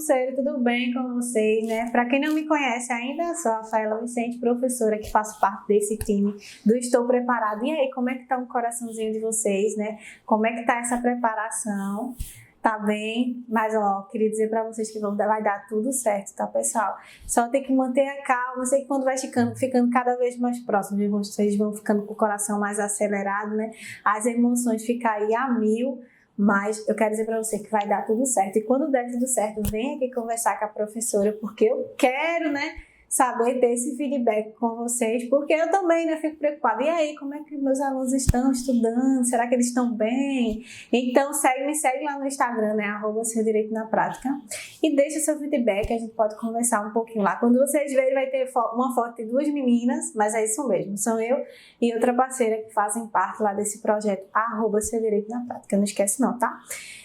concurseiro, tudo bem com vocês, né? Para quem não me conhece ainda, sou a Rafaela Vicente, professora que faço parte desse time do Estou Preparado. E aí, como é que tá o coraçãozinho de vocês, né? Como é que tá essa preparação? Tá bem? Mas, queria dizer para vocês que vai dar tudo certo, tá, pessoal? Só tem que manter a calma. Eu sei que quando vai ficando cada vez mais próximos, vocês vão ficando com o coração mais acelerado, né? As emoções ficam aí a mil. Mas eu quero dizer para você que vai dar tudo certo. E quando der tudo certo, vem aqui conversar com a professora, porque eu quero, né, saber ter esse feedback com vocês, porque eu também, né, fico preocupada. E aí, como é que meus alunos estão estudando? Será que eles estão bem? Então, me segue lá no Instagram, né, @SeuDireitoNaPrática, e deixa seu feedback, a gente pode conversar um pouquinho lá. Quando vocês verem, vai ter uma foto de duas meninas, mas é isso mesmo, são eu e outra parceira que fazem parte lá desse projeto, @SeuDireitoNaPrática. Não esquece não, tá?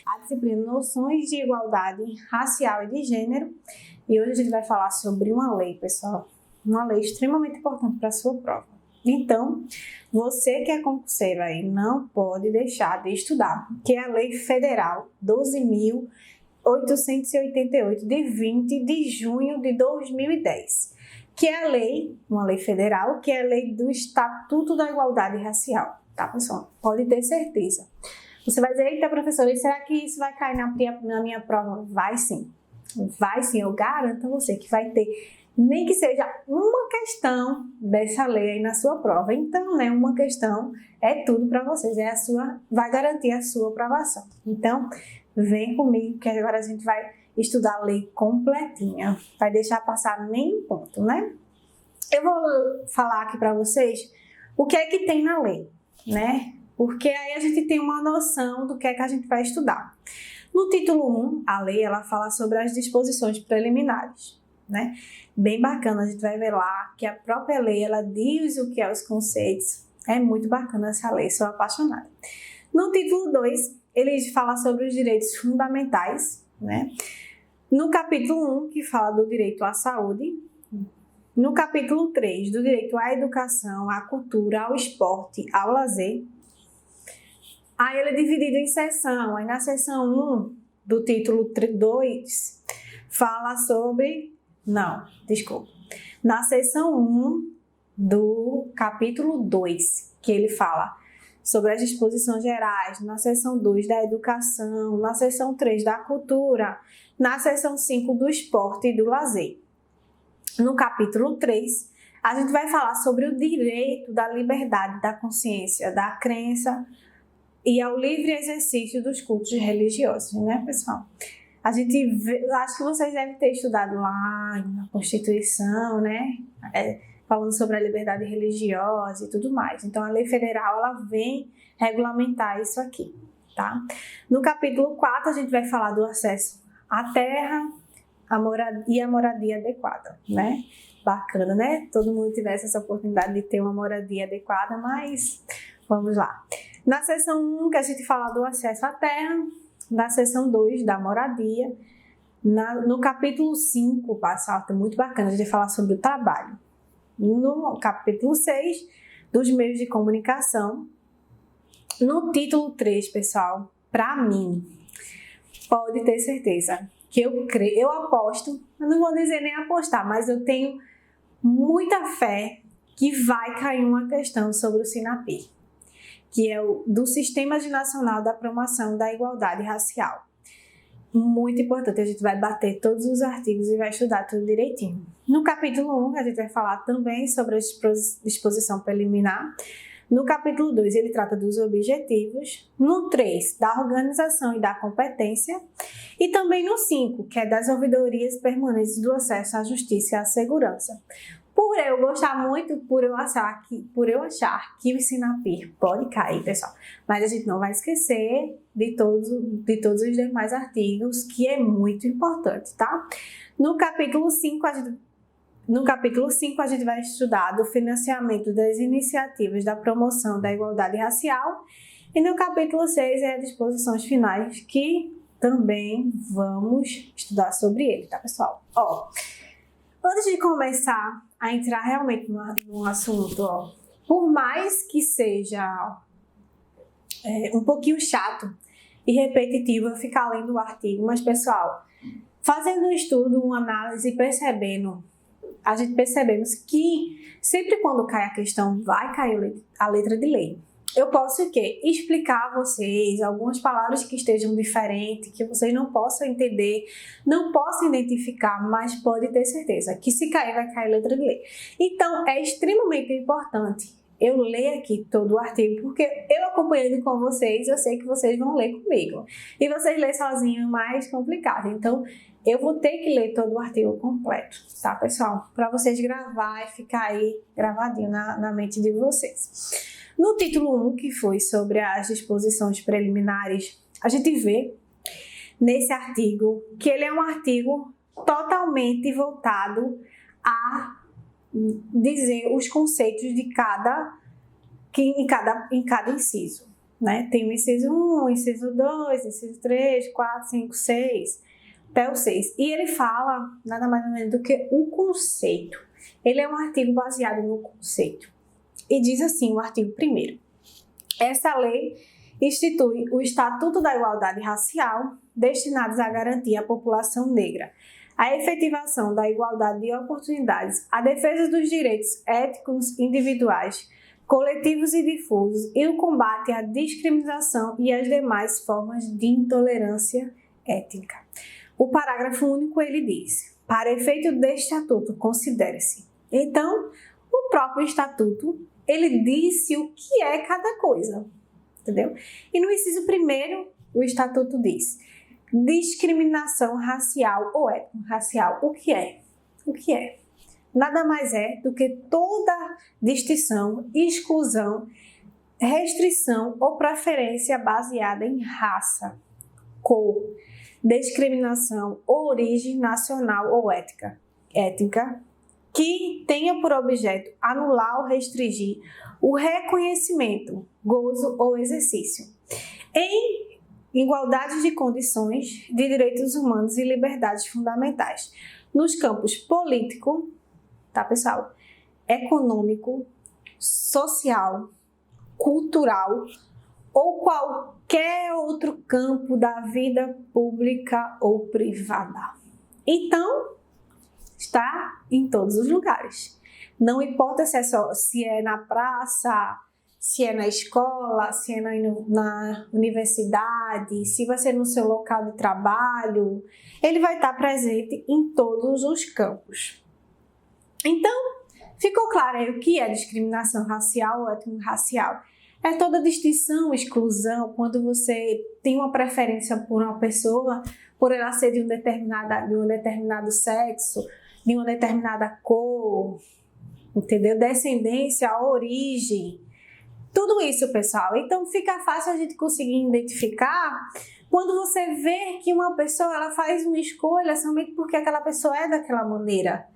A disciplina Noções de Igualdade Racial e de Gênero. E hoje a gente vai falar sobre uma lei, pessoal. Uma lei extremamente importante para a sua prova. Então, você que é concurseiro aí não pode deixar de estudar, que é a Lei Federal 12.888, de 20 de junho de 2010. Que é uma lei federal, que é a lei do Estatuto da Igualdade Racial. Tá, pessoal? Pode ter certeza. Você vai dizer, eita, professora, será que isso vai cair na minha prova? Vai sim. Vai sim, eu garanto a você que vai ter, nem que seja uma questão dessa lei aí na sua prova. Então, né, uma questão é tudo para vocês, vai garantir a sua aprovação. Então, vem comigo que agora a gente vai estudar a lei completinha, vai deixar passar nenhum ponto, né? Eu vou falar aqui para vocês o que é que tem na lei, né? Porque aí a gente tem uma noção do que é que a gente vai estudar. No título 1, a lei, ela fala sobre as disposições preliminares, né? Bem bacana, a gente vai ver lá que a própria lei, ela diz o que é os conceitos. É muito bacana essa lei, sou apaixonada. No título 2, ele fala sobre os direitos fundamentais, né? No capítulo 1, que fala do direito à saúde. No capítulo 3, do direito à educação, à cultura, ao esporte, ao lazer. Aí ele é dividido em seção. Aí na seção 1 do título 2 fala sobre... Não, desculpa. Na seção 1 do capítulo 2, que ele fala sobre as disposições gerais, na seção 2 da educação, na seção 3 da cultura, na seção 5 do esporte e do lazer. No capítulo 3, a gente vai falar sobre o direito da liberdade da consciência, da crença, e ao livre exercício dos cultos religiosos, né, pessoal? Acho que vocês devem ter estudado lá na Constituição, né? Falando sobre a liberdade religiosa e tudo mais. Então, a lei federal, ela vem regulamentar isso aqui, tá? No capítulo 4, a gente vai falar do acesso à terra e a moradia adequada, né? Bacana, né? Todo mundo tivesse essa oportunidade de ter uma moradia adequada, mas vamos lá. Na seção 1, que a gente fala do acesso à terra, na seção 2, da moradia, no capítulo 5, pessoal, tá muito bacana, a gente vai falar sobre o trabalho. No capítulo 6, dos meios de comunicação. No título 3, pessoal, para mim, pode ter certeza que eu aposto, eu não vou dizer nem apostar, mas eu tenho muita fé que vai cair uma questão sobre o SINAPI, que é do Sistema Nacional da Promoção da Igualdade Racial. Muito importante, a gente vai bater todos os artigos e vai estudar tudo direitinho. No capítulo 1, a gente vai falar também sobre a disposição preliminar. No capítulo 2, ele trata dos objetivos. No 3, da organização e da competência. E também no 5, que é das ouvidorias permanentes do acesso à justiça e à segurança. Por eu gostar muito, por eu achar que o SINAPI pode cair, pessoal. Mas a gente não vai esquecer de todos os demais artigos, que é muito importante, tá? No capítulo 5, a gente vai estudar do financiamento das iniciativas da promoção da igualdade racial. E no capítulo 6 é as disposições finais, que também vamos estudar sobre ele, tá, pessoal? Antes de começar a entrar realmente no assunto, por mais que seja um pouquinho chato e repetitivo eu ficar lendo o artigo, mas, pessoal, Fazendo um estudo, uma análise, a gente percebemos que sempre quando cai a questão, vai cair a letra de lei. Eu posso o quê? Explicar a vocês algumas palavras que estejam diferentes, que vocês não possam entender, não possam identificar, mas pode ter certeza que se cair, vai cair a letra de lei. Então, é extremamente importante eu ler aqui todo o artigo, porque eu acompanhando com vocês, eu sei que vocês vão ler comigo. E vocês lerem sozinhos é mais complicado. Então, eu vou ter que ler todo o artigo completo, tá, pessoal? Para vocês gravar e ficar aí gravadinho na mente de vocês. No título 1, que foi sobre as disposições preliminares, a gente vê nesse artigo que ele é um artigo totalmente voltado a dizer os conceitos de em cada inciso, né? Tem o inciso 1, o inciso 2, o inciso 3, 4, 5, 6, até o 6. E ele fala nada mais ou menos do que o conceito. Ele é um artigo baseado no conceito. E diz assim, o artigo 1º. Essa lei institui o Estatuto da Igualdade Racial, destinados a garantir à população negra a efetivação da igualdade de oportunidades, a defesa dos direitos éticos individuais, coletivos e difusos e o combate à discriminação e às demais formas de intolerância étnica. O parágrafo único ele diz: para efeito deste estatuto, considere-se. Então, o próprio estatuto, ele disse o que é cada coisa, entendeu? E no inciso 1º, o estatuto diz: discriminação racial ou étnico-racial. O que é? O que é? Nada mais é do que toda distinção, exclusão, restrição ou preferência baseada em raça, cor, discriminação, origem nacional ou étnica, que tenha por objeto anular ou restringir o reconhecimento, gozo ou exercício, em igualdade de condições de direitos humanos e liberdades fundamentais, nos campos político, tá, pessoal? Econômico, social, cultural ou qualquer outro campo da vida pública ou privada. Então, está em todos os lugares. Não importa se é na praça, se é na escola, se é na universidade, se vai ser no seu local de trabalho, ele vai estar presente em todos os campos. Então, ficou claro aí o que é discriminação racial ou étnico-racial? É toda distinção, exclusão, quando você tem uma preferência por uma pessoa, por ela ser de um determinado sexo, de uma determinada cor, entendeu? Descendência, origem, tudo isso, pessoal. Então, fica fácil a gente conseguir identificar quando você vê que uma pessoa ela faz uma escolha somente porque aquela pessoa é daquela maneira.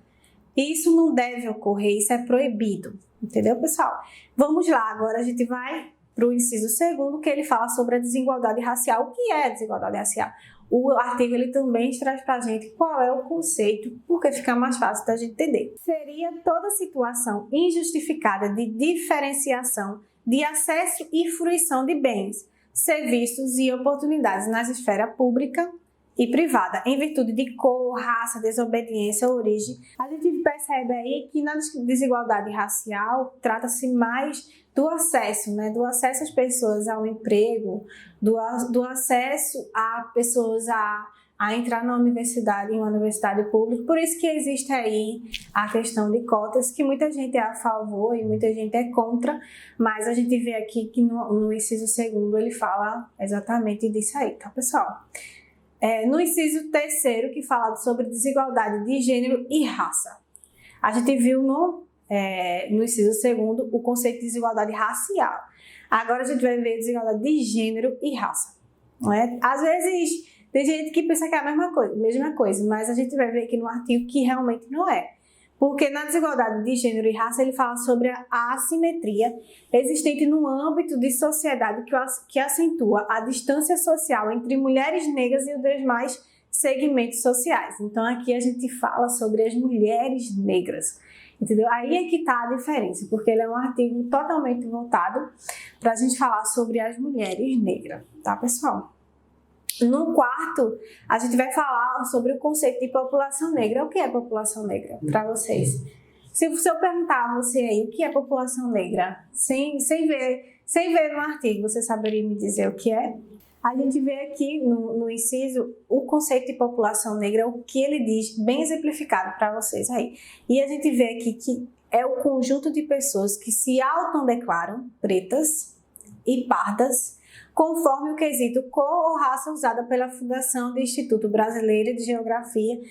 E isso não deve ocorrer, isso é proibido, entendeu, pessoal? Vamos lá, agora a gente vai para o inciso 2º, que ele fala sobre a desigualdade racial. O que é a desigualdade racial? O artigo ele também traz para a gente qual é o conceito, porque fica mais fácil da gente entender. Seria toda situação injustificada de diferenciação de acesso e fruição de bens, serviços e oportunidades nas esferas pública e privada, em virtude de cor, raça, desobediência ou origem. A gente percebe aí que na desigualdade racial trata-se mais do acesso, né? Do acesso às pessoas ao emprego, do acesso a pessoas a entrar na universidade, em uma universidade pública. Por isso que existe aí a questão de cotas, que muita gente é a favor e muita gente é contra, mas a gente vê aqui que no inciso 2º ele fala exatamente disso aí, tá, pessoal? No inciso 3º, que fala sobre desigualdade de gênero e raça. A gente viu no inciso 2º o conceito de desigualdade racial. Agora a gente vai ver desigualdade de gênero e raça. Não é? Às vezes tem gente que pensa que é a mesma coisa, mas a gente vai ver aqui no artigo que realmente não é. Porque na desigualdade de gênero e raça ele fala sobre a assimetria existente no âmbito de sociedade que acentua a distância social entre mulheres negras e os demais segmentos sociais. Então aqui a gente fala sobre as mulheres negras, entendeu? Aí é que está a diferença, porque ele é um artigo totalmente voltado para a gente falar sobre as mulheres negras, tá, pessoal? No quarto, a gente vai falar sobre o conceito de população negra. O que é população negra para vocês? Se eu perguntar a você aí o que é população negra, sem ver no artigo, você saberia me dizer o que é? A gente vê aqui no inciso o conceito de população negra, o que ele diz, bem exemplificado para vocês aí. E a gente vê aqui que é o conjunto de pessoas que se autodeclaram pretas e pardas, conforme o quesito cor ou raça usada pela Fundação do Instituto Brasileiro de Geografia,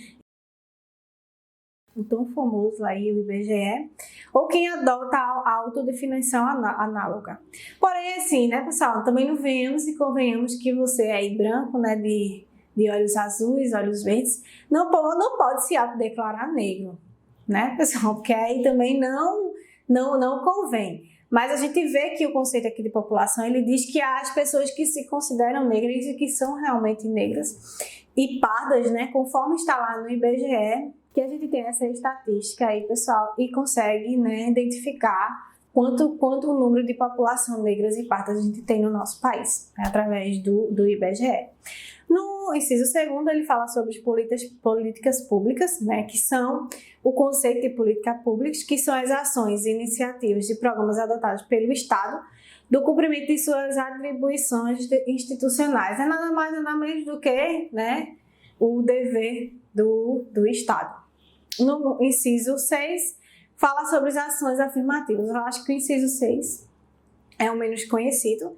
o tão famoso aí, o IBGE, ou quem adota a autodefinição análoga. Porém, assim, né, pessoal, também não venhamos e convenhamos que você aí branco, né, de olhos azuis, olhos verdes, não pode se autodeclarar negro, né, pessoal, porque aí também não convém. Mas a gente vê que o conceito aqui de população, ele diz que há as pessoas que se consideram negras e que são realmente negras e pardas, né, conforme está lá no IBGE, que a gente tem essa estatística aí, pessoal, e consegue, né, identificar quanto o número de população negras e pardas a gente tem no nosso país, né, através do IBGE. No inciso segundo, ele fala sobre as políticas públicas, né, que são o conceito de política pública, que são as ações e iniciativas de programas adotados pelo Estado do cumprimento de suas atribuições institucionais. É nada mais, nada menos do que, né, o dever do Estado. No inciso 6, fala sobre as ações afirmativas. Eu acho que o inciso 6 é o menos conhecido,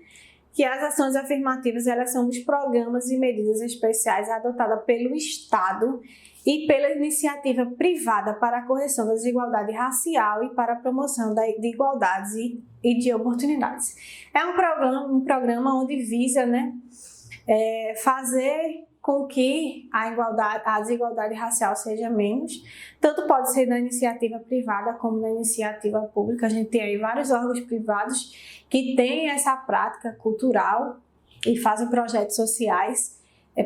que as ações afirmativas, elas são os programas e medidas especiais adotadas pelo Estado e pela iniciativa privada para a correção da desigualdade racial e para a promoção de igualdades e de oportunidades. É um programa onde visa, né, fazer com que a desigualdade racial seja menos. Tanto pode ser na iniciativa privada como na iniciativa pública. A gente tem aí vários órgãos privados que têm essa prática cultural e fazem projetos sociais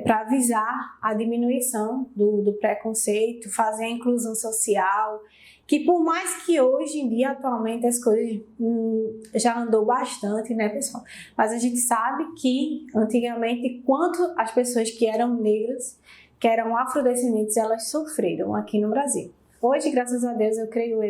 para visar a diminuição do preconceito, fazer a inclusão social, que por mais que hoje em dia, atualmente, as coisas já andou bastante, né, pessoal? Mas a gente sabe que, antigamente, quanto as pessoas que eram negras, que eram afrodescendentes, elas sofreram aqui no Brasil. Hoje, graças a Deus, eu creio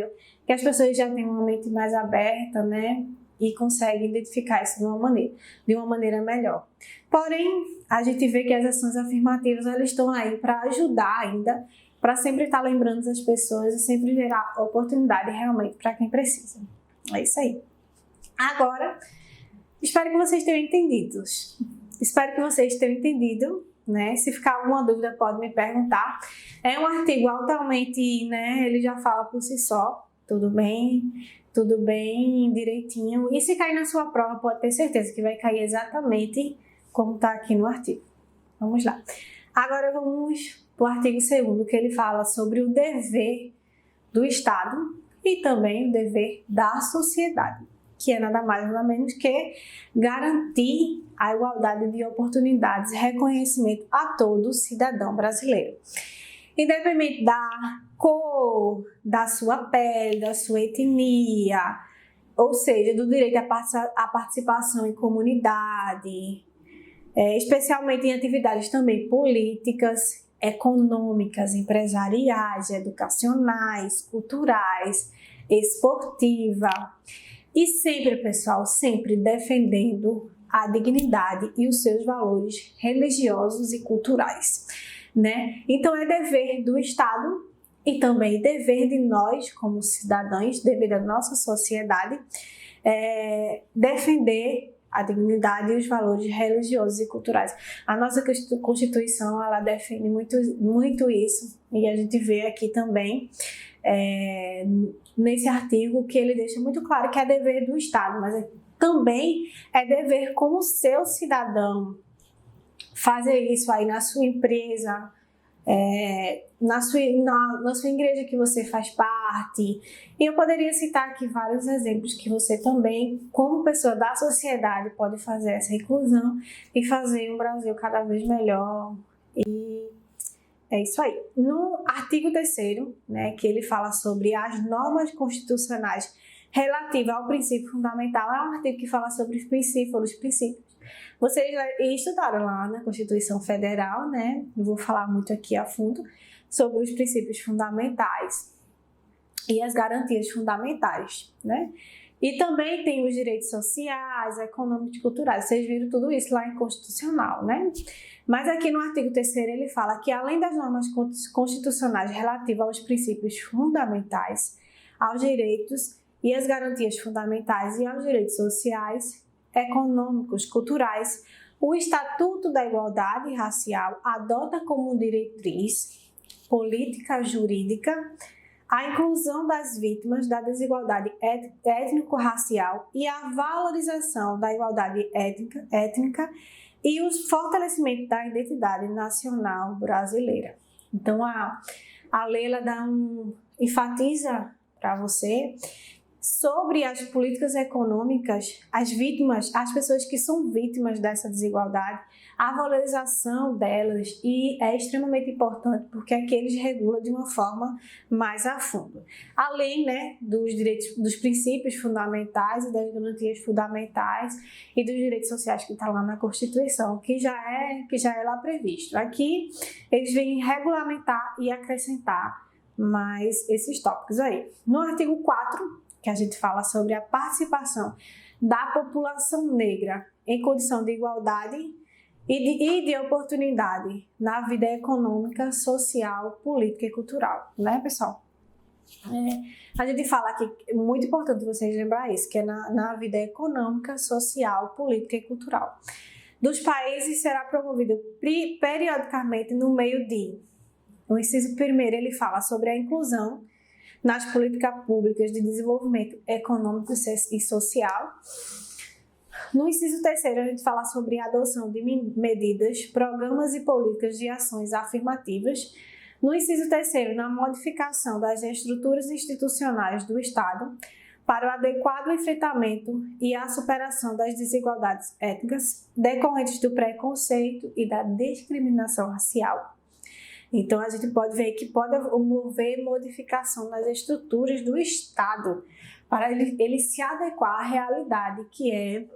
que as pessoas já têm uma mente mais aberta, né, e conseguem identificar isso de uma maneira melhor. Porém, a gente vê que as ações afirmativas, elas estão aí para ajudar ainda, para sempre estar lembrando as pessoas e sempre gerar oportunidade realmente para quem precisa. É isso aí. Agora, espero que vocês tenham entendido. Né? Se ficar alguma dúvida, pode me perguntar. É um artigo altamente, né? Ele já fala por si só, tudo bem direitinho. E se cair na sua prova, pode ter certeza que vai cair exatamente como está aqui no artigo. Vamos lá. Agora vamos para o artigo 2º, que ele fala sobre o dever do Estado e também o dever da sociedade, que é nada mais nada menos que garantir a igualdade de oportunidades e reconhecimento a todo cidadão brasileiro. Independente da cor, da sua pele, da sua etnia, ou seja, do direito à participação em comunidade, especialmente em atividades também políticas, econômicas, empresariais, educacionais, culturais, esportiva. E sempre, pessoal, sempre defendendo a dignidade e os seus valores religiosos e culturais, né? Então é dever do Estado e também dever de nós como cidadãos, dever da nossa sociedade, defender a dignidade e os valores religiosos e culturais. A nossa Constituição, ela defende muito isso, e a gente vê aqui também nesse artigo que ele deixa muito claro que é dever do Estado, mas também é dever como seu cidadão fazer isso aí na sua empresa, na sua igreja que você faz parte. E eu poderia citar aqui vários exemplos que você também, como pessoa da sociedade, pode fazer essa inclusão e fazer um Brasil cada vez melhor. E é isso aí. No artigo 3º, né, que ele fala sobre as normas constitucionais relativas ao princípio fundamental, é um artigo que fala sobre os princípios. Vocês estudaram lá na Constituição Federal, né? Não vou falar muito aqui a fundo sobre os princípios fundamentais e as garantias fundamentais, né? E também tem os direitos sociais, econômicos e culturais. Vocês viram tudo isso lá em Constitucional, né? Mas aqui no artigo 3º ele fala que além das normas constitucionais relativas aos princípios fundamentais, aos direitos e às garantias fundamentais e aos direitos sociais, econômicos, culturais, o Estatuto da Igualdade Racial adota como diretriz política jurídica a inclusão das vítimas da desigualdade étnico-racial e a valorização da igualdade étnica e o fortalecimento da identidade nacional brasileira. Então, a lei ela enfatiza para você sobre as políticas econômicas, as vítimas, as pessoas que são vítimas dessa desigualdade, a valorização delas, e é extremamente importante porque aqui eles regulam de uma forma mais a fundo. Além, né, dos direitos, dos princípios fundamentais e das garantias fundamentais e dos direitos sociais que está lá na Constituição, que já é lá previsto. Aqui eles vêm regulamentar e acrescentar mais esses tópicos aí. No artigo 4, que a gente fala sobre a participação da população negra em condição de igualdade e de oportunidade na vida econômica, social, política e cultural, né, pessoal? A gente fala aqui, é muito importante vocês lembrar isso, que é na vida econômica, social, política e cultural dos países. Será promovido periodicamente no meio de... O inciso 1º, ele fala sobre a inclusão nas políticas públicas de desenvolvimento econômico e social. No inciso 3º, a gente fala sobre a adoção de medidas, programas e políticas de ações afirmativas. No inciso 3º, na modificação das estruturas institucionais do Estado para o adequado enfrentamento e a superação das desigualdades étnicas decorrentes do preconceito e da discriminação racial. Então, a gente pode ver que pode haver modificação nas estruturas do Estado para ele se adequar à realidade que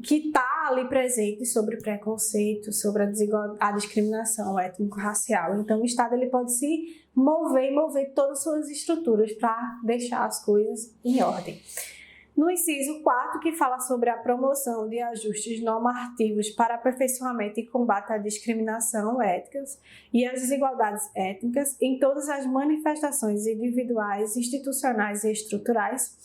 está ali presente sobre o preconceito, sobre a discriminação étnico-racial. Então, o Estado ele pode se mover e mover todas as suas estruturas para deixar as coisas em ordem. No inciso 4, que fala sobre a promoção de ajustes normativos para aperfeiçoamento e combate à discriminação étnicas e às desigualdades étnicas em todas as manifestações individuais, institucionais e estruturais.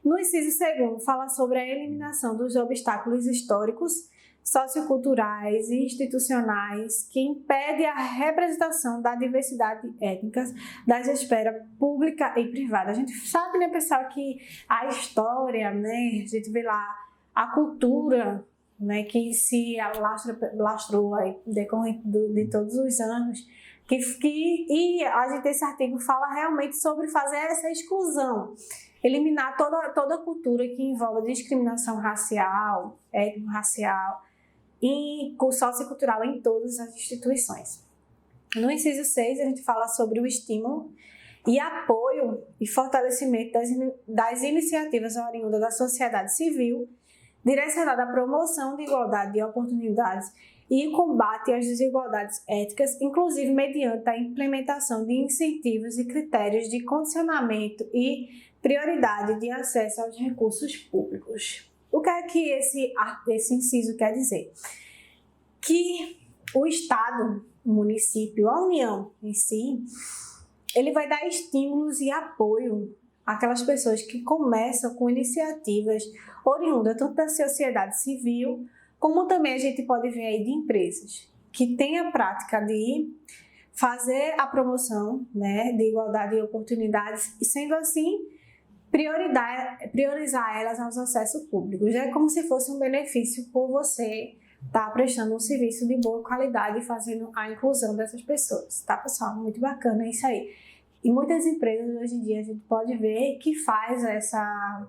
No inciso 2º, fala sobre a eliminação dos obstáculos históricos, socioculturais e institucionais que impedem a representação da diversidade étnica das esferas pública e privada. A gente sabe, né, pessoal, que a história, né, a gente vê lá a cultura, né, que se alastrou aí decorrente de todos os anos, e a gente, esse artigo fala realmente sobre fazer essa exclusão, eliminar toda a cultura que envolve discriminação racial, étnico-racial e sociocultural em todas as instituições. No inciso 6, a gente fala sobre o estímulo e apoio e fortalecimento das iniciativas oriundas da sociedade civil, direcionada à promoção de igualdade de oportunidades e combate às desigualdades étnicas, inclusive mediante a implementação de incentivos e critérios de condicionamento e prioridade de acesso aos recursos públicos. O que é que esse inciso quer dizer? Que o Estado, o município, a União em si, ele vai dar estímulos e apoio àquelas pessoas que começam com iniciativas oriundas tanto da sociedade civil, como também a gente pode ver aí de empresas que têm a prática de fazer a promoção, né, de igualdade de oportunidades e, sendo assim, priorizar elas aos acessos públicos. É como se fosse um benefício por você estar prestando um serviço de boa qualidade e fazendo a inclusão dessas pessoas, tá, pessoal? Muito bacana isso aí. E muitas empresas hoje em dia a gente pode ver que faz essa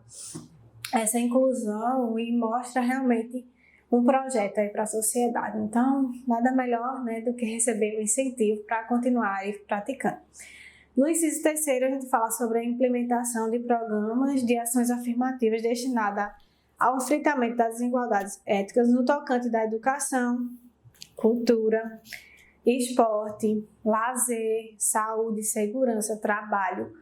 inclusão e mostra realmente um projeto aí para a sociedade. Então, nada melhor, né, do que receber o incentivo para continuar aí praticando. No inciso 3º, a gente fala sobre a implementação de programas de ações afirmativas destinadas ao enfrentamento das desigualdades étnicas no tocante da educação, cultura, esporte, lazer, saúde, segurança, trabalho,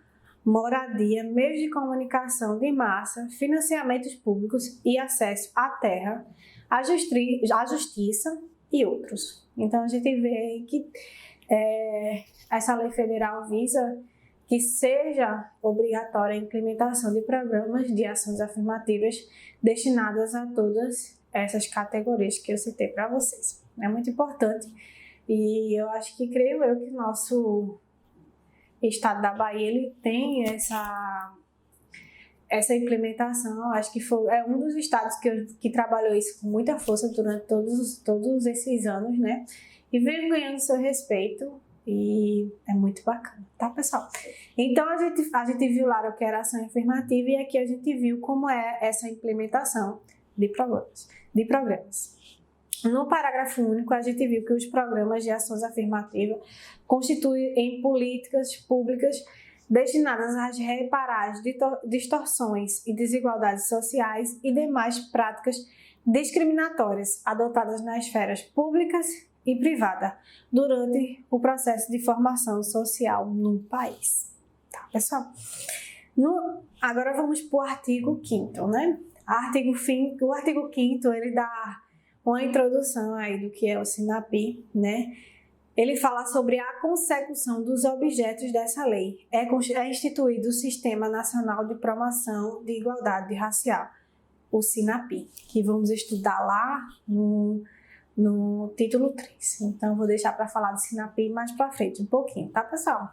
moradia, meios de comunicação de massa, financiamentos públicos e acesso à terra, à justiça e outros. Então, a gente vê que essa lei federal visa que seja obrigatória a implementação de programas de ações afirmativas destinadas a todas essas categorias que eu citei para vocês. É muito importante e eu acho que, creio eu, que o nosso estado da Bahia ele tem essa implementação. Eu acho que é um dos estados que trabalhou isso com muita força durante todos esses anos, né? E vem ganhando seu respeito e é muito bacana, tá, pessoal? Então, a gente viu lá o que era ação afirmativa e aqui a gente viu como é essa implementação de programas. No parágrafo único, a gente viu que os programas de ações afirmativas constituem em políticas públicas destinadas a reparar as distorções e desigualdades sociais e demais práticas discriminatórias adotadas nas esferas públicas e privada durante o processo de formação social no país. Tá, pessoal? Agora vamos para o artigo 5º, né? O artigo 5º, ele dá uma introdução aí do que é o SINAPI, né? Ele fala sobre a consecução dos objetos dessa lei. É instituído o Sistema Nacional de Promoção de Igualdade Racial, o SINAPI, que vamos estudar lá no título 3. Então, vou deixar para falar do SINAPI mais para frente um pouquinho, tá, pessoal?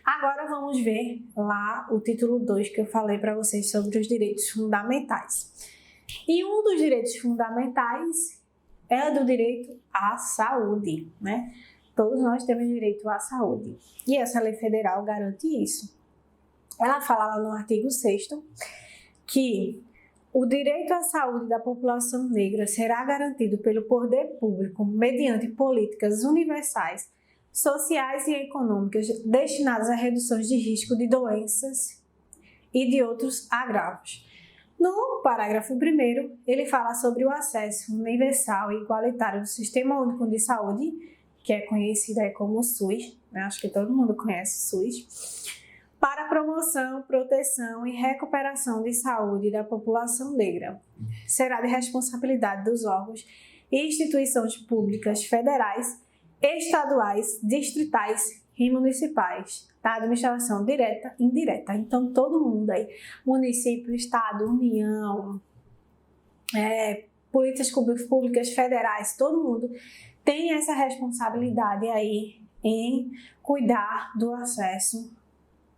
Agora vamos ver lá o título 2 que eu falei para vocês sobre os direitos fundamentais. E um dos direitos fundamentais é do direito à saúde, né? Todos nós temos direito à saúde. E essa lei federal garante isso. Ela fala lá no artigo 6º que o direito à saúde da população negra será garantido pelo poder público mediante políticas universais, sociais e econômicas destinadas à redução de risco de doenças e de outros agravos. No parágrafo 1º, ele fala sobre o acesso universal e igualitário do Sistema Único de Saúde, que é conhecido aí como SUS, né? Acho que todo mundo conhece o SUS, para a promoção, proteção e recuperação de saúde da população negra. Será de responsabilidade dos órgãos e instituições públicas federais, estaduais, distritais e municipais, da administração direta e indireta. Então, todo mundo aí, município, estado, união, políticas públicas federais, todo mundo tem essa responsabilidade aí em cuidar do acesso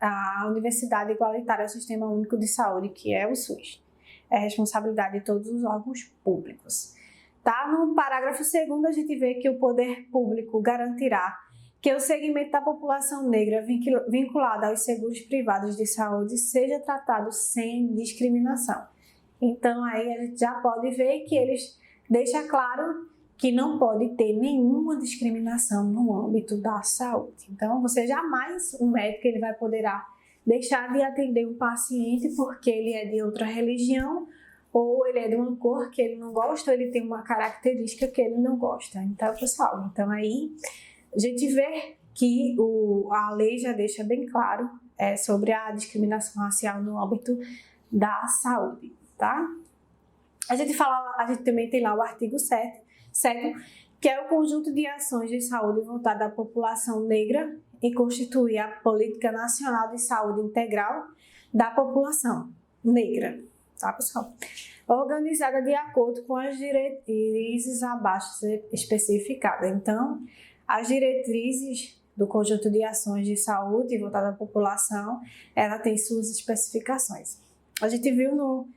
à Universidade Igualitária ao Sistema Único de Saúde, que é o SUS. É responsabilidade de todos os órgãos públicos. Tá? No parágrafo 2º, a gente vê que o poder público garantirá que o segmento da população negra vinculado aos seguros privados de saúde seja tratado sem discriminação. Então, aí a gente já pode ver que eles deixam claro que não pode ter nenhuma discriminação no âmbito da saúde. Então, você jamais, um médico, ele vai poderá deixar de atender um paciente porque ele é de outra religião ou ele é de uma cor que ele não gosta ou ele tem uma característica que ele não gosta. Então, pessoal, aí a gente vê que a lei já deixa bem claro sobre a discriminação racial no âmbito da saúde, tá? A gente também tem lá o artigo 7, que é o conjunto de ações de saúde voltada à população negra e constitui a Política Nacional de Saúde Integral da População Negra, tá, pessoal? Organizada de acordo com as diretrizes abaixo especificadas. Então, as diretrizes do conjunto de ações de saúde voltada à população, ela tem suas especificações. A gente viu no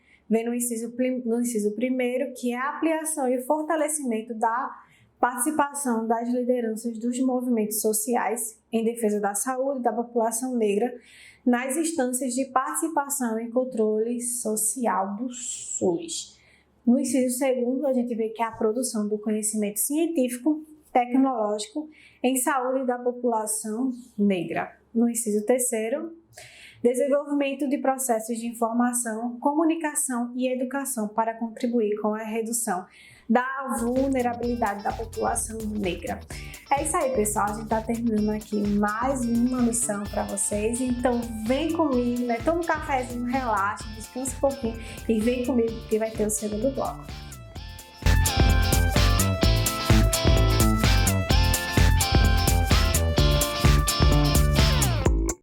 inciso 1º que é a ampliação e o fortalecimento da participação das lideranças dos movimentos sociais em defesa da saúde da população negra nas instâncias de participação e controle social do SUS. No inciso 2º, a gente vê que é a produção do conhecimento científico, tecnológico em saúde da população negra. No inciso 3º, desenvolvimento de processos de informação, comunicação e educação para contribuir com a redução da vulnerabilidade da população negra. É isso aí, pessoal. A gente está terminando aqui mais uma missão para vocês. Então, vem comigo, né? Toma um cafezinho, relaxa, descansa um pouquinho e vem comigo que vai ter o segundo bloco.